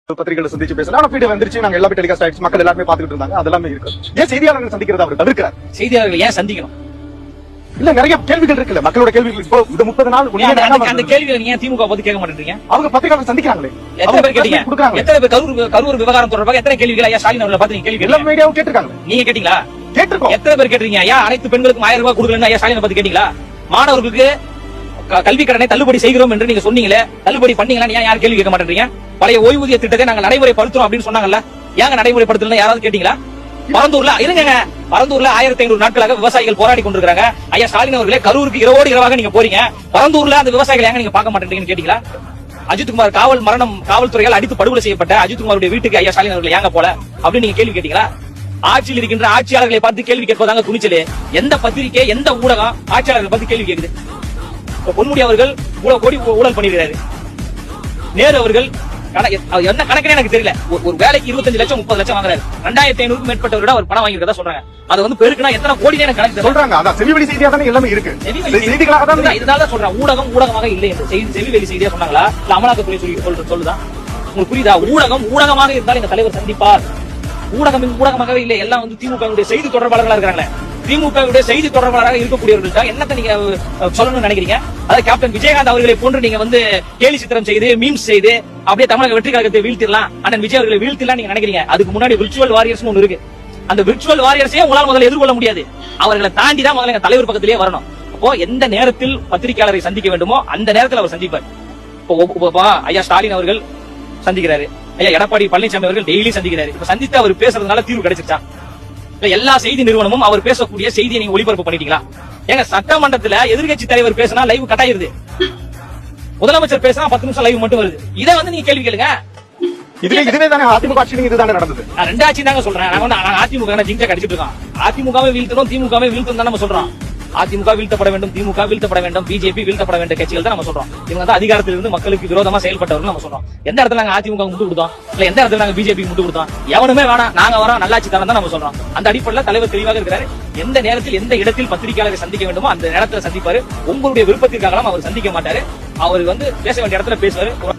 பத்திரிகைகளை சந்திச்சு பேசலாம் வீடு வந்துருச்சு நாங்க எல்லாமே டெலிகாஸ்ட் ஆயிடுச்சு மக்கள் எல்லாருமே பாத்துக்கிட்டு இருந்தாங்க அதெல்லாமே இருக்கு ஏன் செய்தியாளர்கள் சந்திக்கிறத அவர் தவிர்க்கிறார் செய்தியாளர்கள் ஏன் சந்திக்கணும் இல்ல நிறைய கேள்விகள் இருக்குல்ல மக்களோட கேள்விகள் இப்போ இந்த 30 நாள் அந்த கேள்விகளை நீங்க திமுக பத்தி கேட்க மாட்டேன்றீங்க அவங்க பத்திரிகையாளர் சந்திக்கிறாங்களே எத்தனை பேர் கேட்டீங்க எத்தனை பேர் கரூர் விவகாரம் தொடர்பாக எத்தனை கேள்விகள் ஐயா ஸ்டாலின் அவர்களை பார்த்து நீங்க கேள்வி எல்லா மீடியாவும் கேட்டிருக்காங்க நீங்க கேட்டீங்களா கேட்டிருக்கோம் எத்தனை பேர் கேட்டீங்க ஐயா அனைத்து பெண்களுக்கும் 1000 ரூபாய் கொடுக்கலன்னு ஐயா ஸ்டாலினை பத்தி கேட்டீங்களா மாணவர்களுக்கு கல்வி கடனை தள்ளுபடி செய்கிறோம் என்று நீங்க சொன்னீங்களே தள்ளுபடி பண்ணீங்களா ஏன் யாரும் கேள்வி கேட்க மாட்டேன்றீங்க பழைய ஓய்வூதிய திட்டத்தை நாங்க நடைமுறைப்படுத்துறோம் அப்படின்னு சொன்னாங்கல்ல ஏங்க நடைமுறைப்படுத்தல யாராவது கேட்டீங்களா பரந்தூர்ல இருங்க பரந்தூர்ல 1500 நாட்களாக விவசாயிகள் போராடி கொண்டிருக்காங்க ஐயா ஸ்டாலின் அவர்களே கரூருக்கு இரவோடு இரவாக நீங்க போறீங்க பரந்தூர்ல அந்த விவசாயிகள் ஏங்க நீங்க பார்க்க மாட்டேன்றீங்கன்னு கேட்டீங்களா அஜித்குமார் காவல்துறையால் அடித்து படுகொலை செய்யப்பட்ட அஜித்குமாருடைய வீட்டுக்கு ஐயா ஸ்டாலின் அவர்கள் ஏங்க போல அப்படின்னு நீங்க கேள்வி கேட்டீங்களா ஆட்சியில் இருக்கின்ற ஆட்சியாளர்களை பார்த்து கேள்வி கேட்பதாங்க துணிச்சலே எந்த பத்திரிகை எந்த ஊடகம் ஆட்சியாளர்களை பார்த்து கேள்வி கேக்குது பொன்முடி அவர்கள் கோடி ஊழல் பண்ணிருக்காரு நேரு அவர்கள் என்ன கணக்குன்னு எனக்கு தெரியல ஒரு வேலைக்கு 25 லட்சம் 30 லட்சம் வாங்குறாரு 2500 மேற்பட்டவரோட அவர் பணம் வாங்கிருக்கதா சொல்றாங்க அது வந்து பெருக்குனா எத்தனை கோடி எனக்கு கணக்கு சொல்றாங்க அதான் செவிவெளி செய்தியா தானே எல்லாமே இருக்கு செய்திகளாக தான் இதனால சொல்றேன் ஊடகமாக இல்லை என்று செவிவெளி செய்தியா சொன்னாங்களா இல்ல அமலாக்கத்துறை சொல்லுதான் உங்களுக்கு புரியுதா ஊடகமாக இருந்தால் இந்த தலைவர் சந்திப்பார் ஊடகமாகவே இல்லை எல்லாம் வந்து திமுக செய்தி தொடர்பாளர்களா இருக்காங்களே திமுக செய்தி தொடர்பாளராக இருக்கக்கூடியவர்கள் என்னத்தை நீங்க சொல்லணும்னு நினைக்கிறீங்க அதாவது கேப்டன் விஜயகாந்த் அவர்களை போன்று நீங்க வந்து கேலி சித்திரம் செய்து மீம்ஸ் செய்து அப்படியே தமிழக வெற்றி கழகத்தை வீழ்த்திடலாம் அண்ணன் விஜய் அவர்களை வீழ்த்திடலாம் நீங்க நினைக்கிறீங்க அதுக்கு முன்னாடி விர்ச்சுவல் வாரியர்ஸ் ஒன்று இருக்கு அந்த விர்ச்சுவல் வாரியர்ஸே உங்களால் முதல்ல எதிர்கொள்ள முடியாது அவர்களை தாண்டி தான் முதல்ல தலைவர் பக்கத்திலேயே வரணும் அப்போ எந்த நேரத்தில் பத்திரிகையாளரை சந்திக்க வேண்டுமோ அந்த நேரத்தில் அவர் சந்திப்பார் இப்போ ஐயா ஸ்டாலின் அவர்கள் சந்திக்கிறாரு ஐயா எடப்பாடி பழனிசாமி அவர்கள் டெய்லி சந்திக்கிறாரு இப்ப சந்தித்து அவர் பேசுறதுனால தீர்வு கிடைச்சிருச்சா எல்லா செய்தி நிறுவனமும் அவர் பேசக்கூடிய செய்தியை நீங்க ஒளிபரப்பு பண்ணிட்டீங்களா எங்க சட்டமன்றத்துல எதிர்கட்சி தலைவர் பேசினா லைவ் கட்டாயிருது முதலமைச்சர் பேசினா 10 நிமிஷம் லைவ் மட்டும் வருது இதை வந்து நீங்க கேள்வி கேளுங்க இதுவே தானே அதிமுக ஆட்சி இதுதானே நடந்தது நான் ரெண்டாட்சி தாங்க சொல்றேன் நாங்க அதிமுக ஜிங்சா கடிச்சிட்டு இருக்கோம் அதிமுகவை வீழ்த்தணும் திமுகவை வீழ்த்தணும் தான் நம்ம சொல்றோம் அதிமுக வீழ்த்தப்பட வேண்டும் திமுக வீழ்த்தப்பட வேண்டும் பிஜேபி வீழ்த்தப்பட வேண்டிய கட்சிகள் தான் நம்ம சொல்றோம் இவங்க தான் அதிகாரத்தில் இருந்து மக்களுக்கு விரோதமா செயல்பட்டவர்கள் நம்ம சொல்றோம் எந்த இடத்துல நாங்க அதிமுக முட்டு கொடுத்தோம் இல்ல எந்த இடத்துல நாங்க பிஜேபி முட்டு கொடுத்தோம் எவனுமே வேணாம் நாங்க வரோம் நல்லாட்சி தரம் தான் நம்ம சொல்றோம் அந்த அடிப்படையில் தலைவர் தெளிவாக இருக்கிறாரு எந்த நேரத்தில் எந்த இடத்தில் பத்திரிகையாளரை சந்திக்க வேண்டுமோ அந்த நேரத்தில் சந்திப்பாரு உங்களுடைய விருப்பத்திற்காக அவர் சந்திக்க மாட்டாரு அவர் வந்து பேச வேண்டிய இடத்துல பேசுவாரு